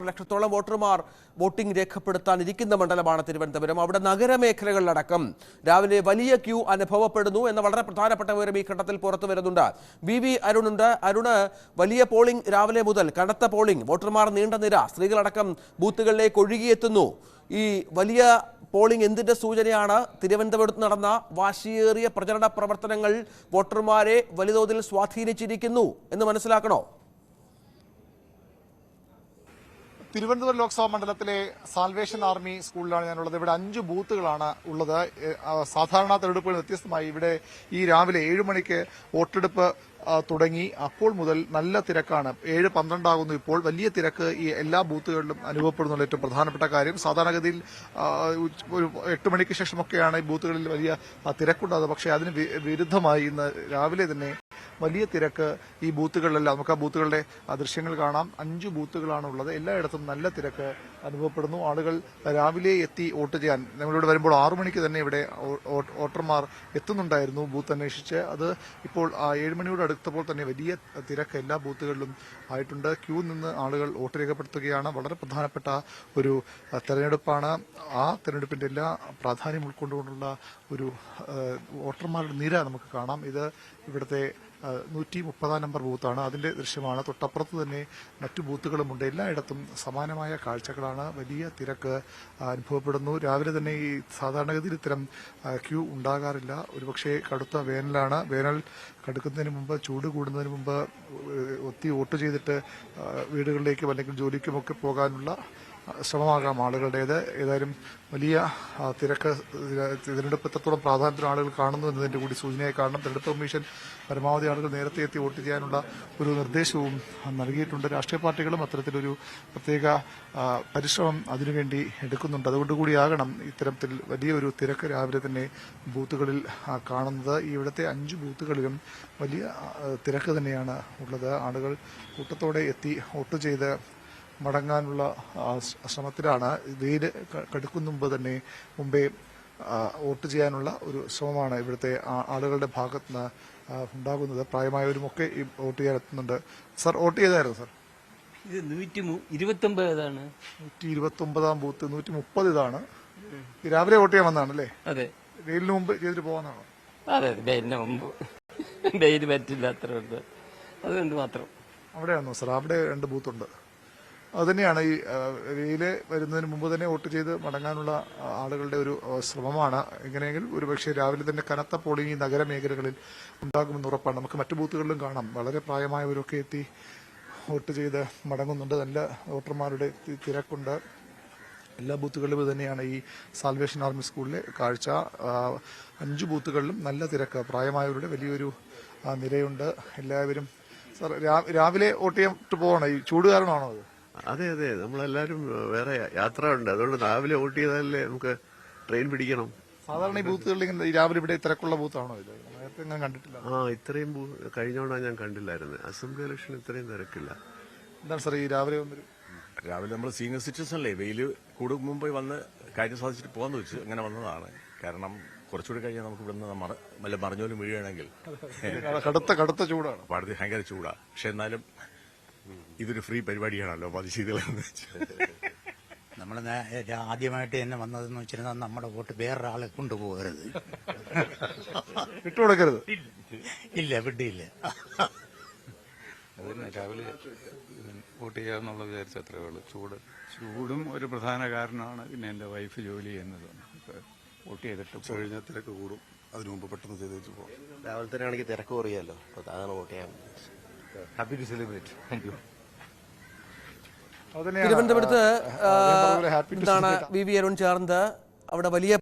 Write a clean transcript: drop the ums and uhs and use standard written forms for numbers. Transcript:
ലക്ഷത്തോളം വോട്ടർമാർ വോട്ടിംഗ് രേഖപ്പെടുത്താനിരിക്കുന്ന മണ്ഡലമാണ് തിരുവനന്തപുരം. അവിടെ നഗരമേഖലകളിലടക്കം രാവിലെ വലിയ ക്യൂ അനുഭവപ്പെടുന്നു എന്ന വളരെ പ്രധാനപ്പെട്ട വിവരം ഈ ഘട്ടത്തിൽ പുറത്തു വരുന്നുണ്ട്. വി അരുണുണ്ട്. അരുണ്, വലിയ പോളിംഗ് രാവിലെ മുതൽ, കനത്ത പോളിംഗ്, വോട്ടർമാർ നീണ്ട നിര, സ്ത്രീകളടക്കം ബൂത്തുകളിലേക്ക് ഒഴുകിയെത്തുന്നു. ഈ വലിയ പോളിംഗ് എന്തിന്റെ സൂചനയാണ്? തിരുവനന്തപുരത്ത് നടന്ന വാശിയേറിയ പ്രചരണ പ്രവർത്തനങ്ങൾ വോട്ടർമാരെ വലിയതോതിൽ സ്വാധീനിച്ചിരിക്കുന്നു എന്ന് മനസ്സിലാക്കണോ? തിരുവനന്തപുരം ലോക്സഭാ മണ്ഡലത്തിലെ സാൽവേഷൻ ആർമി സ്കൂളിലാണ് ഞാനുള്ളത്. ഇവിടെ 5 ബൂത്തുകളാണ് ഉള്ളത്. സാധാരണ തെരഞ്ഞെടുപ്പുകൾ വ്യത്യസ്തമായി ഇവിടെ ഈ രാവിലെ 7 മണിക്ക് വോട്ടെടുപ്പ് തുടങ്ങി. അപ്പോൾ മുതൽ നല്ല തിരക്കാണ്. 7:12 ആകുന്നു ഇപ്പോൾ. വലിയ തിരക്ക് ഈ എല്ലാ ബൂത്തുകളിലും അനുഭവപ്പെടുന്നുള്ള ഏറ്റവും പ്രധാനപ്പെട്ട കാര്യം. സാധാരണഗതിയിൽ ഒരു 8 മണിക്ക് ശേഷമൊക്കെയാണ് ഈ ബൂത്തുകളിൽ വലിയ തിരക്കുണ്ടാകുന്നത്. പക്ഷേ അതിന് വിരുദ്ധമായി ഇന്ന് രാവിലെ തന്നെ വലിയ തിരക്ക് ഈ ബൂത്തുകളിലെല്ലാം. നമുക്ക് ആ ബൂത്തുകളുടെ ദൃശ്യങ്ങൾ കാണാം. 5 ബൂത്തുകളാണ് ഉള്ളത്. എല്ലായിടത്തും നല്ല തിരക്ക് അനുഭവപ്പെടുന്നു. ആളുകൾ രാവിലെ എത്തി വോട്ട് ചെയ്യാൻ, നമ്മളിവിടെ വരുമ്പോൾ 6 മണിക്ക് തന്നെ ഇവിടെ വോട്ടർമാർ എത്തുന്നുണ്ടായിരുന്നു ബൂത്ത് അന്വേഷിച്ച്. അത് ഇപ്പോൾ 7 മണിയോട് അടുത്തപ്പോൾ തന്നെ വലിയ തിരക്ക് എല്ലാ ബൂത്തുകളിലും ആയിട്ടുണ്ട്. ക്യൂ നിന്ന് ആളുകൾ വോട്ട് രേഖപ്പെടുത്തുകയാണ്. വളരെ പ്രധാനപ്പെട്ട ഒരു തെരഞ്ഞെടുപ്പാണ്. ആ തെരഞ്ഞെടുപ്പിന്റെ എല്ലാ പ്രാധാന്യം ഉൾക്കൊണ്ടുകൊണ്ടുള്ള ഒരു വോട്ടർമാരുടെ നിര നമുക്ക് കാണാം. ഇത് ഇവിടുത്തെ 130 നമ്പർ ബൂത്താണ്. അതിന്റെ ദൃശ്യമാണ്. തൊട്ടപ്പുറത്ത് തന്നെ മറ്റു ബൂത്തുകളുമുണ്ട്. എല്ലായിടത്തും സമാനമായ കാഴ്ചകളാണ്. വലിയ തിരക്ക് അനുഭവപ്പെടുന്നു. രാവിലെ തന്നെ ഈ സാധാരണഗതിയിൽ ഇത്തരം ക്യൂ ഉണ്ടാകാറില്ല. ഒരുപക്ഷെ കടുത്ത വേനലാണ്. വേനൽ കടുക്കുന്നതിന് മുമ്പ്, ചൂട് കൂടുന്നതിന് മുമ്പ് വോട്ട് ചെയ്തിട്ട് വീടുകളിലേക്കും അല്ലെങ്കിൽ ജോലിക്കുമൊക്കെ പോകാനുള്ള ശ്രമമാകാം ആളുകളുടേത്. ഏതായാലും വലിയ തിരക്ക്, തിരഞ്ഞെടുപ്പ് എത്രത്തോളം പ്രാധാന്യത്തിൽ ആളുകൾ കാണുന്നു എന്നതിന്റെ കൂടി സൂചനയായി കാണണം. തെരഞ്ഞെടുപ്പ് കമ്മീഷൻ പരമാവധി ആളുകൾ നേരത്തെ എത്തി വോട്ട് ചെയ്യാനുള്ള ഒരു നിർദ്ദേശവും നൽകിയിട്ടുണ്ട്. രാഷ്ട്രീയ പാർട്ടികളും അത്തരത്തിലൊരു പ്രത്യേക പരിശ്രമം അതിനുവേണ്ടി എടുക്കുന്നുണ്ട്. അതുകൊണ്ടുകൂടിയാകണം ഇത്തരത്തിൽ വലിയൊരു തിരക്ക് രാവിലെ തന്നെ ബൂത്തുകളിൽ കാണുന്നത്. ഇവിടുത്തെ 5 ബൂത്തുകളിലും വലിയ തിരക്ക് തന്നെയാണ് ഉള്ളത്. ആളുകൾ കൂട്ടത്തോടെ എത്തി വോട്ട് ചെയ്ത് മടങ്ങാനുള്ള ശ്രമത്തിലാണ്. വെയിൽ കടുക്കും മുമ്പേ വോട്ട് ചെയ്യാനുള്ള ഒരു ശ്രമമാണ് ഇവിടുത്തെ ആളുകളുടെ ഭാഗത്ത് നിന്ന് ഉണ്ടാകുന്നത്. പ്രായമായവരുമൊക്കെ ഈ വോട്ട് ചെയ്യാൻ എത്തുന്നുണ്ട്. സാർ, വോട്ട് ചെയ്തായിരുന്നു സാർ? ഇത് 129 129 ബൂത്ത്. 130 ഇതാണ്. രാവിലെ വോട്ട് ചെയ്യാൻ വന്നതാണല്ലേ? അതെ. വെയിലിന് മുമ്പ് ചെയ്തിട്ട് പോകാനാണോ? അതെ, വെയിലിന് മുമ്പ്. വെയിൽ പറ്റില്ല, അത്ര അതുകൊണ്ട് മാത്രം. അവിടെയാണോ സാർ? അവിടെ 2 ബൂത്തുണ്ട്. അതുതന്നെയാണ് ഈ വെയില് വരുന്നതിന് മുമ്പ് തന്നെ വോട്ട് ചെയ്ത് മടങ്ങാനുള്ള ആളുകളുടെ ഒരു ശ്രമമാണ്. എങ്ങനെയെങ്കിലും ഒരുപക്ഷെ രാവിലെ തന്നെ കനത്ത പോളിംഗ് ഈ നഗരമേഖലകളിൽ ഉണ്ടാകുമെന്ന് ഉറപ്പാണ്. നമുക്ക് മറ്റു ബൂത്തുകളിലും കാണാം. വളരെ പ്രായമായവരൊക്കെ എത്തി വോട്ട് ചെയ്ത് മടങ്ങുന്നുണ്ട്. നല്ല വോട്ടർമാരുടെ തിരക്കുണ്ട്. എല്ലാ ബൂത്തുകളിലും തന്നെയാണ് ഈ സാൽവേഷൻ ആർമി സ്കൂളിലെ കാഴ്ച. 5 ബൂത്തുകളിലും നല്ല തിരക്ക്, പ്രായമായവരുടെ വലിയൊരു നിരയുണ്ട്. എല്ലാവരും സാർ രാവിലെ വോട്ട് ചെയ്യാൻ പോകണം. ഈ ചൂട് കാരണമാണോ അത്? അതെ, നമ്മളെല്ലാരും വേറെ യാത്ര ഉണ്ട്. അതുകൊണ്ട് രാവിലെ വോട്ട് ചെയ്താലേ നമുക്ക് ട്രെയിൻ പിടിക്കണം. സാധാരണ ഈ ബൂത്തുകളിൽ ഇങ്ങനെ രാവിലെ ഇവിടെ തിരക്കുള്ള ബൂത്താണോ ഇത്? നേരത്തെ ഞാൻ കണ്ടിട്ടില്ല. ഇത്രയും കഴിഞ്ഞോണ്ടാ ഞാൻ കണ്ടില്ലായിരുന്നു. അസംബ്ലി ഇലക്ഷൻ ഇത്രയും തിരക്കില്ല. എന്താണ് സാർ ഈ രാവിലെ രാവിലെ നമ്മൾ സീനിയർ സിറ്റിസൺ അല്ലേ, വെയിൽ കൂടും മുമ്പ് വന്ന് കാര്യം സാധിച്ചിട്ട് പോകാന്ന് വെച്ച് അങ്ങനെ വന്നതാണ്. കാരണം കുറച്ചുകൂടി കഴിഞ്ഞാൽ നമുക്ക് ഇവിടുന്ന് വല്ല മറിഞ്ഞോലും വീഴുകയാണെങ്കിൽ കടുത്ത ചൂടാണ്, ഭയങ്കര ചൂടാണ്. പക്ഷെ എന്നാലും ഇതൊരു ഫ്രീ പരിപാടിയാണല്ലോ. പതിശീതളെന്ന് നമ്മൾ ആദ്യമായിട്ട് തന്നെ വന്നതെന്ന് വെച്ചിരുന്നാൽ നമ്മുടെ വോട്ട് വേറൊരാളെ കൊണ്ടുപോകരുത്, വിട്ടുകൊടുക്കരുത്. ഇല്ല, വിട്ടില്ല. അതിന് രാവിലെ വോട്ട് ചെയ്യാമെന്നുള്ള വിചാരിച്ച അത്രേ ഉള്ളൂ. ചൂടും ഒരു പ്രധാന കാരണമാണ്. പിന്നെ എൻ്റെ വൈഫ് ജോലി ചെയ്യുന്നത്. വോട്ട് ചെയ്തിട്ട് കഴിഞ്ഞാൽ തിരക്ക് കൂടും. അതിനു മുമ്പ് പെട്ടെന്ന് ചെയ്തേച്ച് പോകും. രാവിലെ തന്നെ ആണെങ്കിൽ തിരക്ക് കുറയാലോ. അതാണ് വോട്ട് ചെയ്യാൻ. Happy to celebrate. Thank you. തിരുവനന്തപുരത്ത് എന്താണ് വി അരുൺ ചേർന്നത്? അവിടെ വലിയ